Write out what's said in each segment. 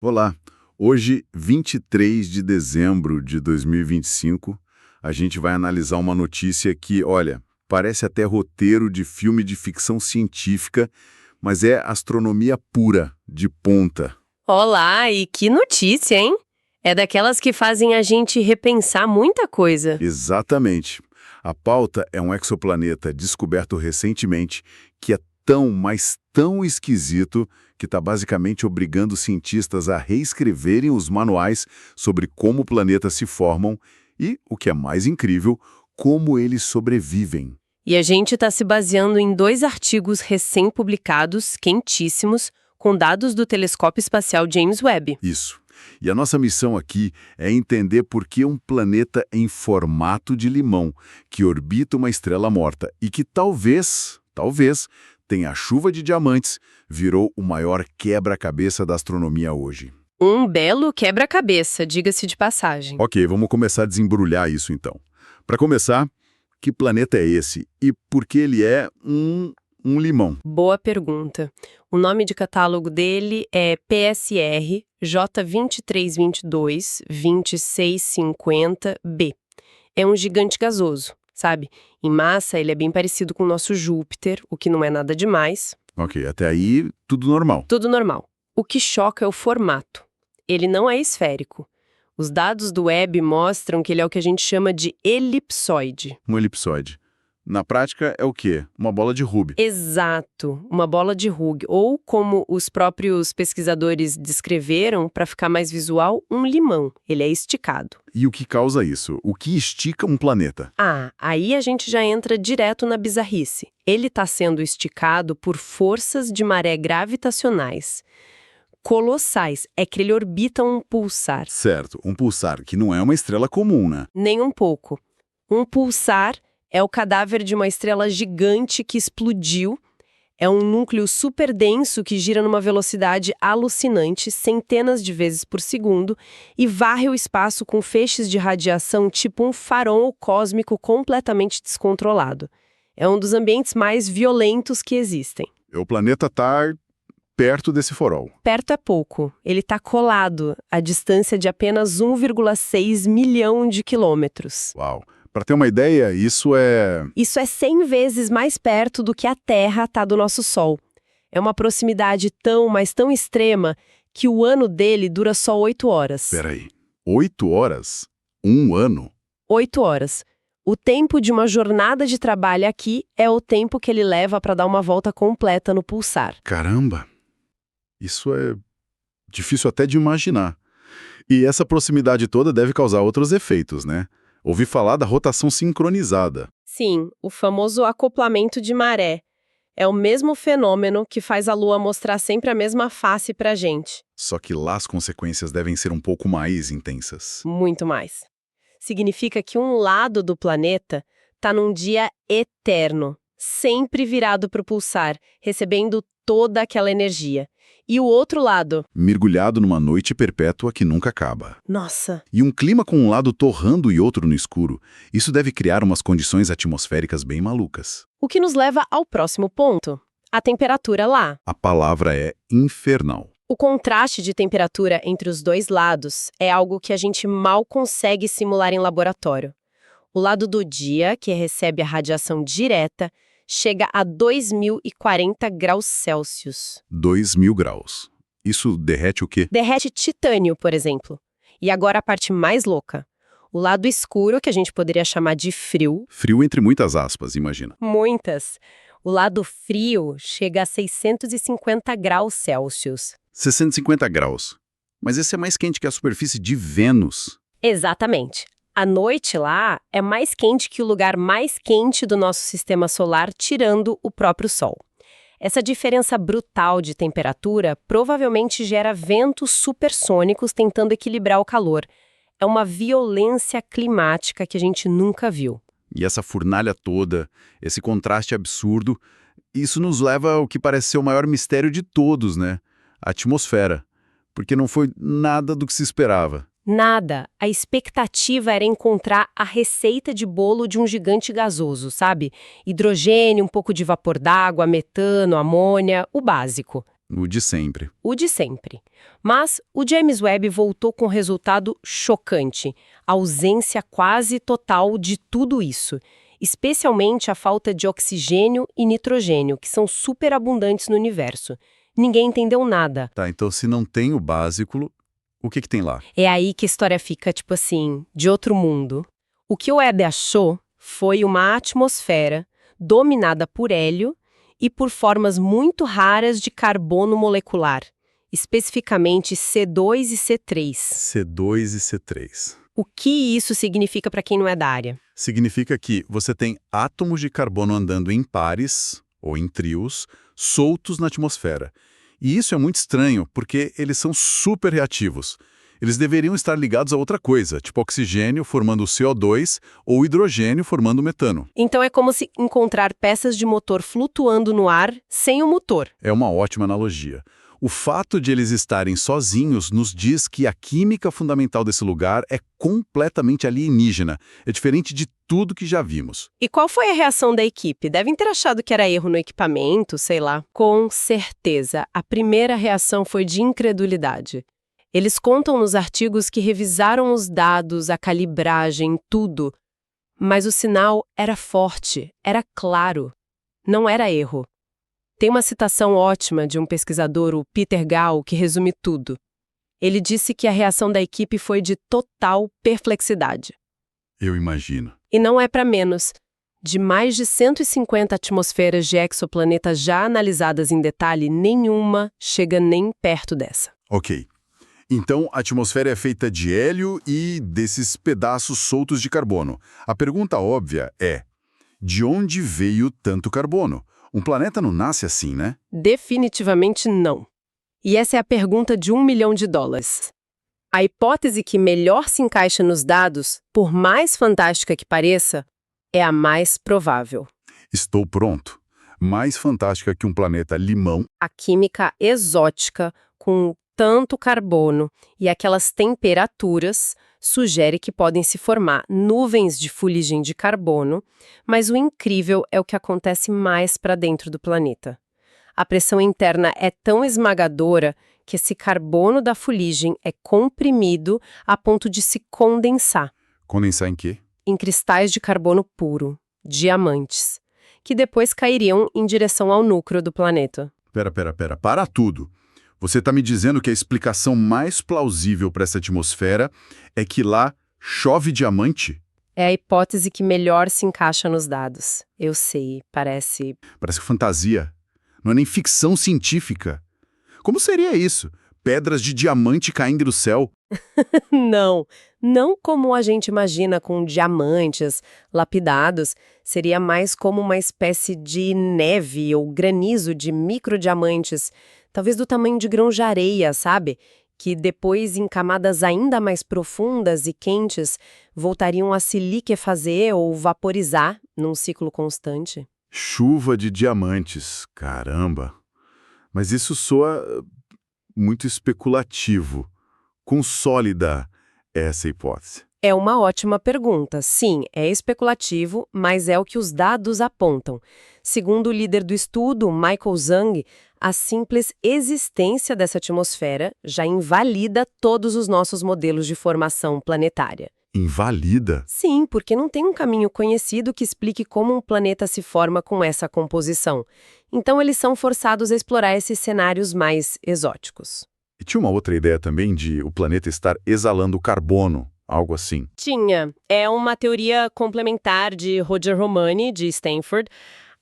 Olá, hoje, 23 de dezembro de 2025, a gente vai analisar uma notícia que, olha, parece até roteiro de filme de ficção científica, mas é astronomia pura, de ponta. Olá, e que notícia, hein? É daquelas que fazem a gente repensar muita coisa. Exatamente. A pauta é um exoplaneta descoberto recentemente que é tão, mas tão esquisito que está basicamente obrigando cientistas a reescreverem os manuais sobre como planetas se formam e, o que é mais incrível, como eles sobrevivem. E a gente está se baseando em 2 artigos recém-publicados, quentíssimos, com dados do telescópio espacial James Webb. Isso. E a nossa missão aqui é entender por que um planeta em formato de limão, que orbita uma estrela morta e que talvez tenha chuva de diamantes, virou o maior quebra-cabeça da astronomia hoje. Um belo quebra-cabeça, diga-se de passagem. Ok, vamos começar a desembrulhar isso então. Para começar, que planeta é esse e por que ele é um limão? Boa pergunta. O nome de catálogo dele é PSR J2322-2650b. É um gigante gasoso, sabe? Em massa, ele é bem parecido com o nosso Júpiter, o que não é nada demais. Ok, até aí tudo normal. Tudo normal. O que choca é o formato. Ele não é esférico. Os dados do Webb mostram que ele é o que a gente chama de elipsoide. Um elipsoide. Na prática é o quê? Uma bola de Hubble. Exato, uma bola de Hughes, ou como os próprios pesquisadores descreveram, para ficar mais visual, um limão. Ele é esticado. E o que causa isso? O que estica um planeta? Aí a gente já entra direto na bizarrice. Ele está sendo esticado por forças de maré gravitacionais colossais. É que ele orbita um pulsar. Certo, um pulsar, que não é uma estrela comum, né? Nem um pouco. Um pulsar é o cadáver de uma estrela gigante que explodiu. É um núcleo super denso que gira numa velocidade alucinante, centenas de vezes por segundo, e varre o espaço com feixes de radiação tipo um farol cósmico completamente descontrolado. É um dos ambientes mais violentos que existem. O planeta está perto desse farol. Perto é pouco. Ele está colado, a distância de apenas 1,6 milhão de quilômetros. Uau! Para ter uma ideia, isso é... Isso é 100 vezes mais perto do que a Terra está do nosso Sol. É uma proximidade mas tão extrema que o ano dele dura só 8 horas. Peraí, 8 horas? Um ano? 8 horas. O tempo de uma jornada de trabalho aqui é o tempo que ele leva para dar uma volta completa no pulsar. Caramba! Isso é difícil até de imaginar. E essa proximidade toda deve causar outros efeitos, né? Ouvi falar da rotação sincronizada. Sim, o famoso acoplamento de maré. É o mesmo fenômeno que faz a Lua mostrar sempre a mesma face pra gente. Só que lá as consequências devem ser um pouco mais intensas. Muito mais. Significa que um lado do planeta está num dia eterno, sempre virado para o pulsar, recebendo toda aquela energia. E o outro lado? Mergulhado numa noite perpétua que nunca acaba. Nossa! E um clima com um lado torrando e outro no escuro. Isso deve criar umas condições atmosféricas bem malucas. O que nos leva ao próximo ponto: a temperatura lá. A palavra é infernal. O contraste de temperatura entre os dois lados é algo que a gente mal consegue simular em laboratório. O lado do dia, que recebe a radiação direta, chega a 2040 graus Celsius. 2000 graus. Isso derrete o quê? Derrete titânio, por exemplo. E agora a parte mais louca. O lado escuro, que a gente poderia chamar de frio. Frio entre muitas aspas, imagina. Muitas. O lado frio chega a 650 graus Celsius. 650 graus. Mas esse é mais quente que a superfície de Vênus. Exatamente. A noite lá é mais quente que o lugar mais quente do nosso sistema solar, tirando o próprio Sol. Essa diferença brutal de temperatura provavelmente gera ventos supersônicos tentando equilibrar o calor. É uma violência climática que a gente nunca viu. E essa fornalha toda, esse contraste absurdo, isso nos leva ao que parece ser o maior mistério de todos, né? A atmosfera. Porque não foi nada do que se esperava. Nada. A expectativa era encontrar a receita de bolo de um gigante gasoso, sabe? Hidrogênio, um pouco de vapor d'água, metano, amônia, o básico. O de sempre. O de sempre. Mas o James Webb voltou com um resultado chocante, a ausência quase total de tudo isso, especialmente a falta de oxigênio e nitrogênio, que são superabundantes no universo. Ninguém entendeu nada. Tá, então se não tem o básico, o que tem lá? É aí que a história fica, tipo assim, de outro mundo. O que o Webb achou foi uma atmosfera dominada por hélio e por formas muito raras de carbono molecular, especificamente C2 e C3. C2 e C3. O que isso significa para quem não é da área? Significa que você tem átomos de carbono andando em pares, ou em trios, soltos na atmosfera. E isso é muito estranho, porque eles são super reativos. Eles deveriam estar ligados a outra coisa, tipo oxigênio formando o CO2 ou hidrogênio formando o metano. Então é como se encontrar peças de motor flutuando no ar sem o motor. É uma ótima analogia. O fato de eles estarem sozinhos nos diz que a química fundamental desse lugar é completamente alienígena. É diferente de tudo que já vimos. E qual foi a reação da equipe? Devem ter achado que era erro no equipamento, sei lá. Com certeza, a primeira reação foi de incredulidade. Eles contam nos artigos que revisaram os dados, a calibragem, tudo. Mas o sinal era forte, era claro. Não era erro. Tem uma citação ótima de um pesquisador, o Peter Gall, que resume tudo. Ele disse que a reação da equipe foi de total perplexidade. Eu imagino. E não é para menos. De mais de 150 atmosferas de exoplanetas já analisadas em detalhe, nenhuma chega nem perto dessa. Ok. Então, a atmosfera é feita de hélio e desses pedaços soltos de carbono. A pergunta óbvia é, de onde veio tanto carbono? Um planeta não nasce assim, né? Definitivamente não. E essa é a pergunta de $1 milhão. A hipótese que melhor se encaixa nos dados, por mais fantástica que pareça, é a mais provável. Estou pronto. Mais fantástica que um planeta limão. A química exótica, com tanto carbono e aquelas temperaturas, sugere que podem se formar nuvens de fuligem de carbono, mas o incrível é o que acontece mais para dentro do planeta. A pressão interna é tão esmagadora que esse carbono da fuligem é comprimido a ponto de se condensar. Condensar em quê? Em cristais de carbono puro, diamantes, que depois cairiam em direção ao núcleo do planeta. Pera, para tudo. Você está me dizendo que a explicação mais plausível para essa atmosfera é que lá chove diamante? É a hipótese que melhor se encaixa nos dados. Eu sei, parece... Parece fantasia. Não é nem ficção científica. Como seria isso? Pedras de diamante caindo do céu? Não como a gente imagina com diamantes lapidados. Seria mais como uma espécie de neve ou granizo de microdiamantes, talvez do tamanho de grãos de areia, sabe? Que depois, em camadas ainda mais profundas e quentes, voltariam a se liquefazer ou vaporizar num ciclo constante. Chuva de diamantes, caramba. Mas isso soa muito especulativo. Quão sólida é essa hipótese? É uma ótima pergunta. Sim, é especulativo, mas é o que os dados apontam. Segundo o líder do estudo, Michael Zhang, a simples existência dessa atmosfera já invalida todos os nossos modelos de formação planetária. Invalida? Sim, porque não tem um caminho conhecido que explique como um planeta se forma com essa composição. Então eles são forçados a explorar esses cenários mais exóticos. E tinha uma outra ideia também de o planeta estar exalando carbono, algo assim. Tinha. É uma teoria complementar de Roger Romani, de Stanford.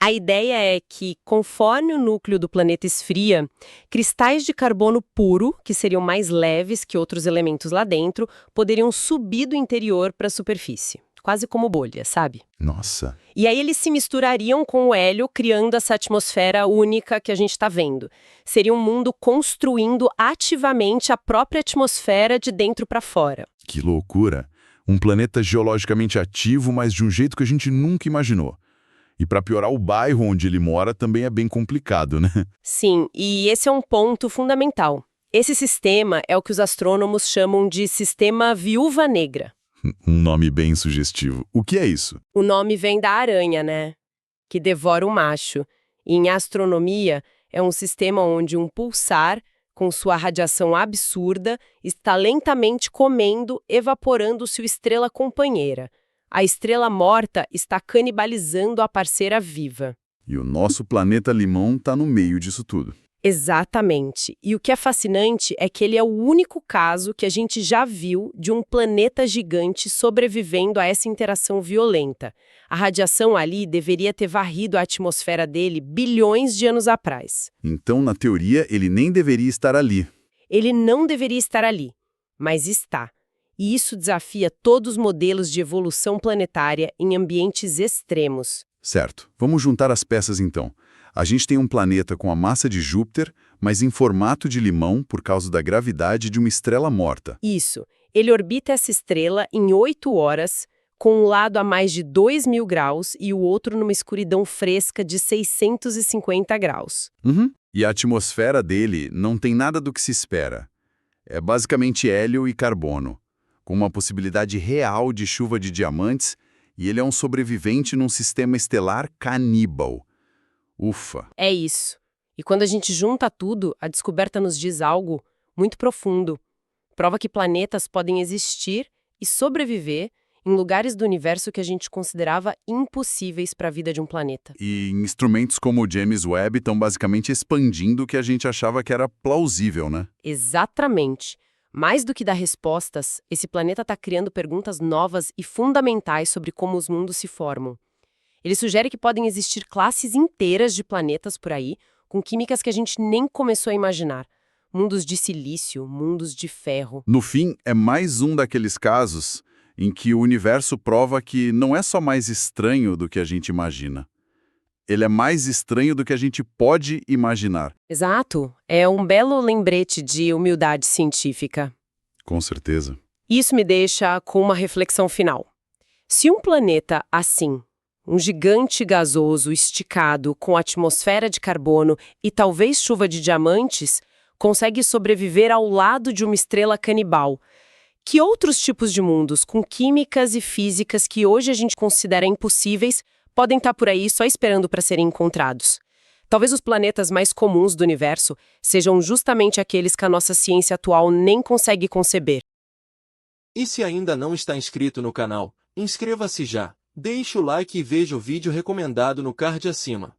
A ideia é que, conforme o núcleo do planeta esfria, cristais de carbono puro, que seriam mais leves que outros elementos lá dentro, poderiam subir do interior para a superfície. Quase como bolha, sabe? Nossa. E aí eles se misturariam com o hélio, criando essa atmosfera única que a gente está vendo. Seria um mundo construindo ativamente a própria atmosfera de dentro para fora. Que loucura. Um planeta geologicamente ativo, mas de um jeito que a gente nunca imaginou. E para piorar, o bairro onde ele mora também é bem complicado, né? Sim, e esse é um ponto fundamental. Esse sistema é o que os astrônomos chamam de sistema Viúva Negra. Um nome bem sugestivo. O que é isso? O nome vem da aranha, né? Que devora o macho. E em astronomia, É um sistema onde um pulsar, com sua radiação absurda, está lentamente comendo, evaporando sua estrela companheira. A estrela morta está canibalizando a parceira viva. E o nosso planeta limão está no meio disso tudo. Exatamente. E o que é fascinante é que ele é o único caso que a gente já viu de um planeta gigante sobrevivendo a essa interação violenta. A radiação ali deveria ter varrido a atmosfera dele bilhões de anos atrás. Então, na teoria, ele nem deveria estar ali. Ele não deveria estar ali, mas está. E isso desafia todos os modelos de evolução planetária em ambientes extremos. Certo. Vamos juntar as peças então. A gente tem um planeta com a massa de Júpiter, mas em formato de limão por causa da gravidade de uma estrela morta. Isso. Ele orbita essa estrela em 8 horas, com um lado a mais de 2.000 graus e o outro numa escuridão fresca de 650 graus. E a atmosfera dele não tem nada do que se espera. É basicamente hélio e carbono, com uma possibilidade real de chuva de diamantes, e ele é um sobrevivente num sistema estelar caníbal. Ufa! É isso. E quando a gente junta tudo, a descoberta nos diz algo muito profundo. Prova que planetas podem existir e sobreviver em lugares do universo que a gente considerava impossíveis para a vida de um planeta. E instrumentos como o James Webb estão basicamente expandindo o que a gente achava que era plausível, né? Exatamente. Mais do que dar respostas, esse planeta está criando perguntas novas e fundamentais sobre como os mundos se formam. Ele sugere que podem existir classes inteiras de planetas por aí, com químicas que a gente nem começou a imaginar. Mundos de silício, mundos de ferro. No fim, é mais um daqueles casos em que o universo prova que não é só mais estranho do que a gente imagina. Ele é mais estranho do que a gente pode imaginar. Exato. É um belo lembrete de humildade científica. Com certeza. Isso me deixa com uma reflexão final. Se um planeta assim, um gigante gasoso esticado com atmosfera de carbono e talvez chuva de diamantes, consegue sobreviver ao lado de uma estrela canibal, que outros tipos de mundos com químicas e físicas que hoje a gente considera impossíveis podem estar por aí só esperando para serem encontrados? Talvez os planetas mais comuns do universo sejam justamente aqueles que a nossa ciência atual nem consegue conceber. E se ainda não está inscrito no canal, inscreva-se já, deixe o like e veja o vídeo recomendado no card acima.